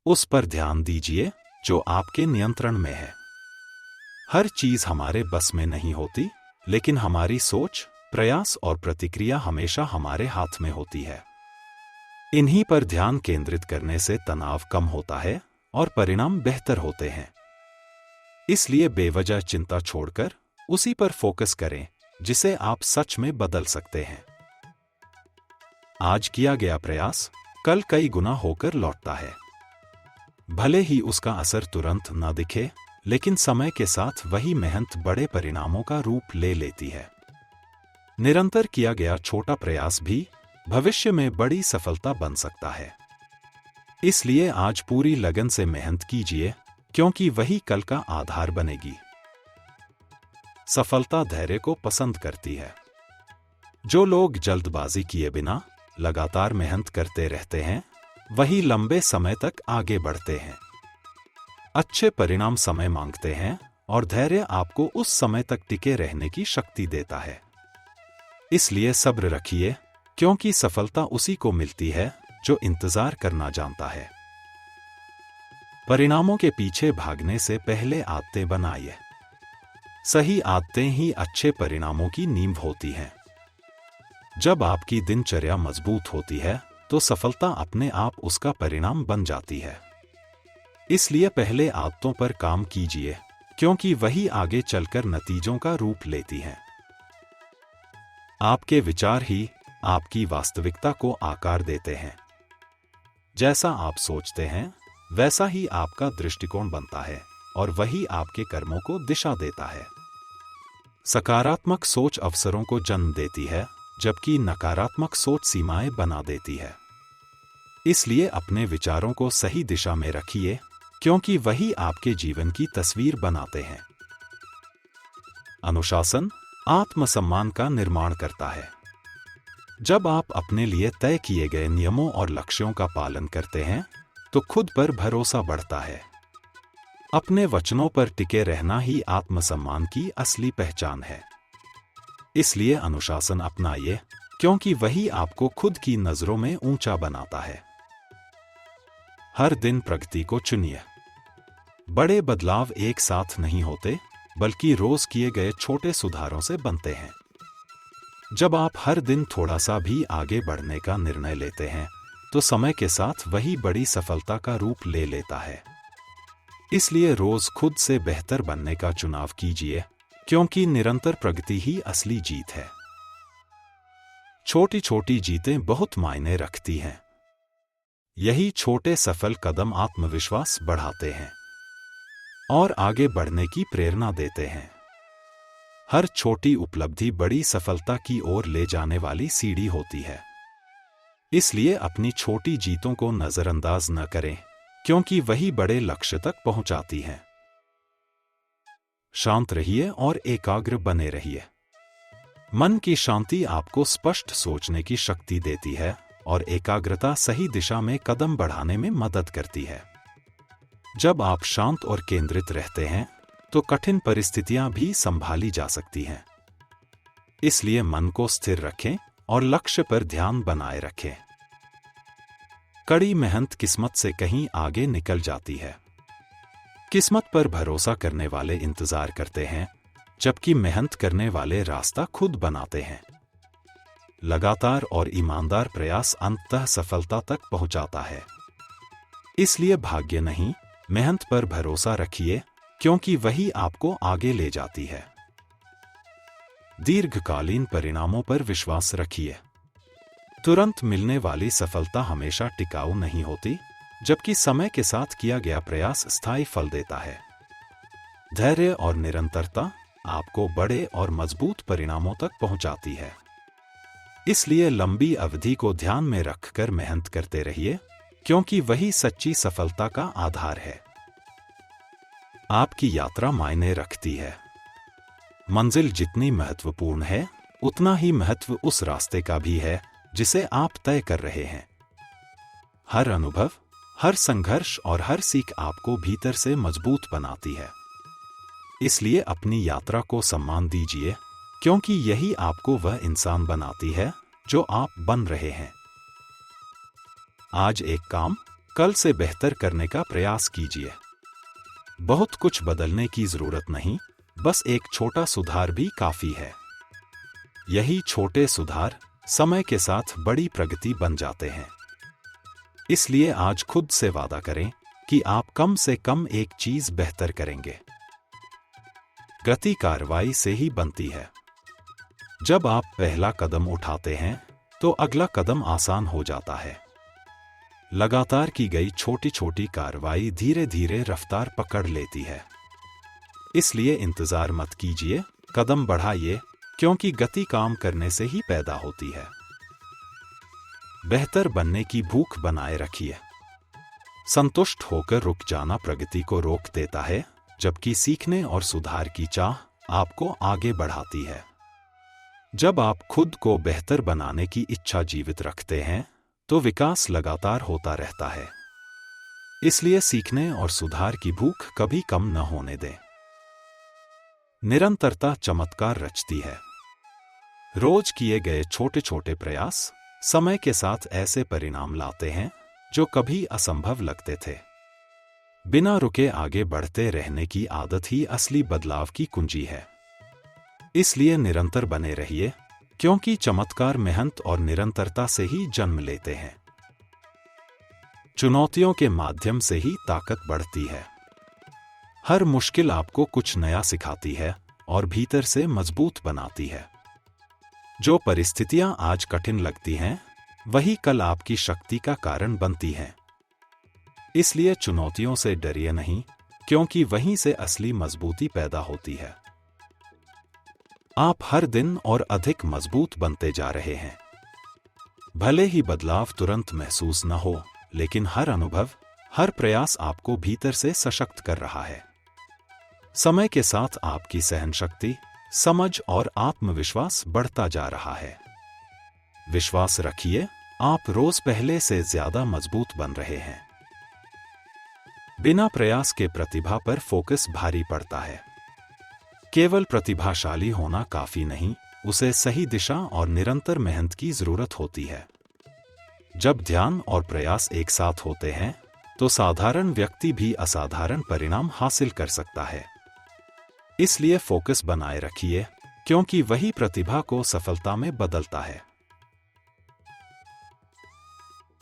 उस पर ध्यान दीजिए जो आपके नियंत्रण में है। हर चीज हमारे बस में नहीं होती, लेकिन हमारी सोच, प्रयास और प्रतिक्रिया हमेशा हमारे हाथ में होती है। इन्हीं पर ध्यान केंद्रित करने से तनाव कम होता है और परिणाम बेहतर होते हैं। इसलिए बेवजह चिंता छोड़कर उसी पर फोकस करें जिसे आप सच में बदल सकते हैं। आज किया गया प्रयास कल कई गुना होकर लौटता है। भले ही उसका असर तुरंत न दिखे, लेकिन समय के साथ वही मेहनत बड़े परिणामों का रूप ले लेती है। निरंतर किया गया छोटा प्रयास भी भविष्य में बड़ी सफलता बन सकता है। इसलिए आज पूरी लगन से मेहनत कीजिए, क्योंकि वही कल का आधार बनेगी। सफलता धैर्य को पसंद करती है। जो लोग जल्दबाजी किए बिना लगातार मेहनत करते रहते हैं, वही लंबे समय तक आगे बढ़ते हैं। अच्छे परिणाम समय मांगते हैं और धैर्य आपको उस समय तक टिके रहने की शक्ति देता है। इसलिए सब्र रखिए, क्योंकि सफलता उसी को मिलती है जो इंतजार करना जानता है। परिणामों के पीछे भागने से पहले आदतें बनाइए। सही आदतें ही अच्छे परिणामों की नींव होती हैं। जब आपकी दिनचर्या मजबूत होती है, तो सफलता अपने आप उसका परिणाम बन जाती है। इसलिए पहले आदतों पर काम कीजिए, क्योंकि वही आगे चलकर नतीजों का रूप लेती हैं। आपके विचार ही आपकी वास्तविकता को आकार देते हैं। जैसा आप सोचते हैं, वैसा ही आपका दृष्टिकोण बनता है और वही आपके कर्मों को दिशा देता है। सकारात्मक सोच अवसरों को जन्म देती है, जबकि नकारात्मक सोच सीमाएं बना देती है। इसलिए अपने विचारों को सही दिशा में रखिए, क्योंकि वही आपके जीवन की तस्वीर बनाते हैं। अनुशासन आत्मसम्मान का निर्माण करता है। जब आप अपने लिए तय किए गए नियमों और लक्ष्यों का पालन करते हैं, तो खुद पर भरोसा बढ़ता है। अपने वचनों पर टिके रहना ही आत्मसम्मान की असली पहचान है। इसलिए अनुशासन अपनाइए, क्योंकि वही आपको खुद की नजरों में ऊंचा बनाता है। हर दिन प्रगति को चुनिए। बड़े बदलाव एक साथ नहीं होते, बल्कि रोज किए गए छोटे सुधारों से बनते हैं। जब आप हर दिन थोड़ा सा भी आगे बढ़ने का निर्णय लेते हैं, तो समय के साथ वही बड़ी सफलता का रूप ले लेता है। इसलिए रोज खुद से बेहतर बनने का चुनाव कीजिए, क्योंकि निरंतर प्रगति ही असली जीत है। छोटी छोटी जीतें बहुत मायने रखती हैं। यही छोटे सफल कदम आत्मविश्वास बढ़ाते हैं और आगे बढ़ने की प्रेरणा देते हैं। हर छोटी उपलब्धि बड़ी सफलता की ओर ले जाने वाली सीढ़ी होती है। इसलिए अपनी छोटी जीतों को नजरअंदाज न करें, क्योंकि वही बड़े लक्ष्य तक पहुंचाती हैं। शांत रहिए और एकाग्र बने रहिए। मन की शांति आपको स्पष्ट सोचने की शक्ति देती है और एकाग्रता सही दिशा में कदम बढ़ाने में मदद करती है। जब आप शांत और केंद्रित रहते हैं, तो कठिन परिस्थितियां भी संभाली जा सकती हैं। इसलिए मन को स्थिर रखें और लक्ष्य पर ध्यान बनाए रखें। कड़ी मेहनत किस्मत से कहीं आगे निकल जाती है। किस्मत पर भरोसा करने वाले इंतजार करते हैं, जबकि मेहनत करने वाले रास्ता खुद बनाते हैं। लगातार और ईमानदार प्रयास अंततः सफलता तक पहुंचाता है। इसलिए भाग्य नहीं, मेहनत पर भरोसा रखिए, क्योंकि वही आपको आगे ले जाती है। दीर्घकालीन परिणामों पर विश्वास रखिए। तुरंत मिलने वाली सफलता हमेशा टिकाऊ नहीं होती, जबकि समय के साथ किया गया प्रयास स्थायी फल देता है। धैर्य और निरंतरता आपको बड़े और मजबूत परिणामों तक पहुंचाती है। इसलिए लंबी अवधि को ध्यान में रखकर मेहनत करते रहिए, क्योंकि वही सच्ची सफलता का आधार है। आपकी यात्रा मायने रखती है। मंजिल जितनी महत्वपूर्ण है, उतना ही महत्व उस रास्ते का भी है जिसे आप तय कर रहे हैं। हर अनुभव, हर संघर्ष और हर सीख आपको भीतर से मजबूत बनाती है। इसलिए अपनी यात्रा को सम्मान दीजिए, क्योंकि यही आपको वह इंसान बनाती है जो आप बन रहे हैं। आज एक काम, कल से बेहतर करने का प्रयास कीजिए। बहुत कुछ बदलने की जरूरत नहीं, बस एक छोटा सुधार भी काफी है। यही छोटे सुधार समय के साथ बड़ी प्रगति बन जाते हैं। इसलिए आज खुद से वादा करें कि आप कम से कम एक चीज बेहतर करेंगे। गति कार्रवाई से ही बनती है। जब आप पहला कदम उठाते हैं तो अगला कदम आसान हो जाता है। लगातार की गई छोटी छोटी कार्रवाई धीरे धीरे रफ्तार पकड़ लेती है। इसलिए इंतजार मत कीजिए, कदम बढ़ाइए, क्योंकि गति काम करने से ही पैदा होती है। बेहतर बनने की भूख बनाए रखिए। संतुष्ट होकर रुक जाना प्रगति को रोक देता है, जबकि सीखने और सुधार की चाह आपको आगे बढ़ाती है। जब आप खुद को बेहतर बनाने की इच्छा जीवित रखते हैं तो विकास लगातार होता रहता है। इसलिए सीखने और सुधार की भूख कभी कम न होने दें। निरंतरता चमत्कार रचती है। रोज किए गए छोटे छोटे प्रयास समय के साथ ऐसे परिणाम लाते हैं जो कभी असंभव लगते थे। बिना रुके आगे बढ़ते रहने की आदत ही असली बदलाव की कुंजी है। इसलिए निरंतर बने रहिए, क्योंकि चमत्कार मेहनत और निरंतरता से ही जन्म लेते हैं। चुनौतियों के माध्यम से ही ताकत बढ़ती है। हर मुश्किल आपको कुछ नया सिखाती है और भीतर से मजबूत बनाती है। जो परिस्थितियां आज कठिन लगती हैं, वही कल आपकी शक्ति का कारण बनती हैं। इसलिए चुनौतियों से डरिए नहीं, क्योंकि वहीं से असली मजबूती पैदा होती है। आप हर दिन और अधिक मजबूत बनते जा रहे हैं। भले ही बदलाव तुरंत महसूस न हो, लेकिन हर अनुभव, हर प्रयास आपको भीतर से सशक्त कर रहा है। समय के साथ आपकी सहनशक्ति, समझ और आत्मविश्वास बढ़ता जा रहा है। विश्वास रखिए, आप रोज पहले से ज्यादा मजबूत बन रहे हैं। बिना प्रयास के प्रतिभा पर फोकस भारी पड़ता है। केवल प्रतिभाशाली होना काफी नहीं, उसे सही दिशा और निरंतर मेहनत की जरूरत होती है। जब ध्यान और प्रयास एक साथ होते हैं, तो साधारण व्यक्ति भी असाधारण परिणाम हासिल कर सकता है। इसलिए फोकस बनाए रखिए, क्योंकि वही प्रतिभा को सफलता में बदलता है।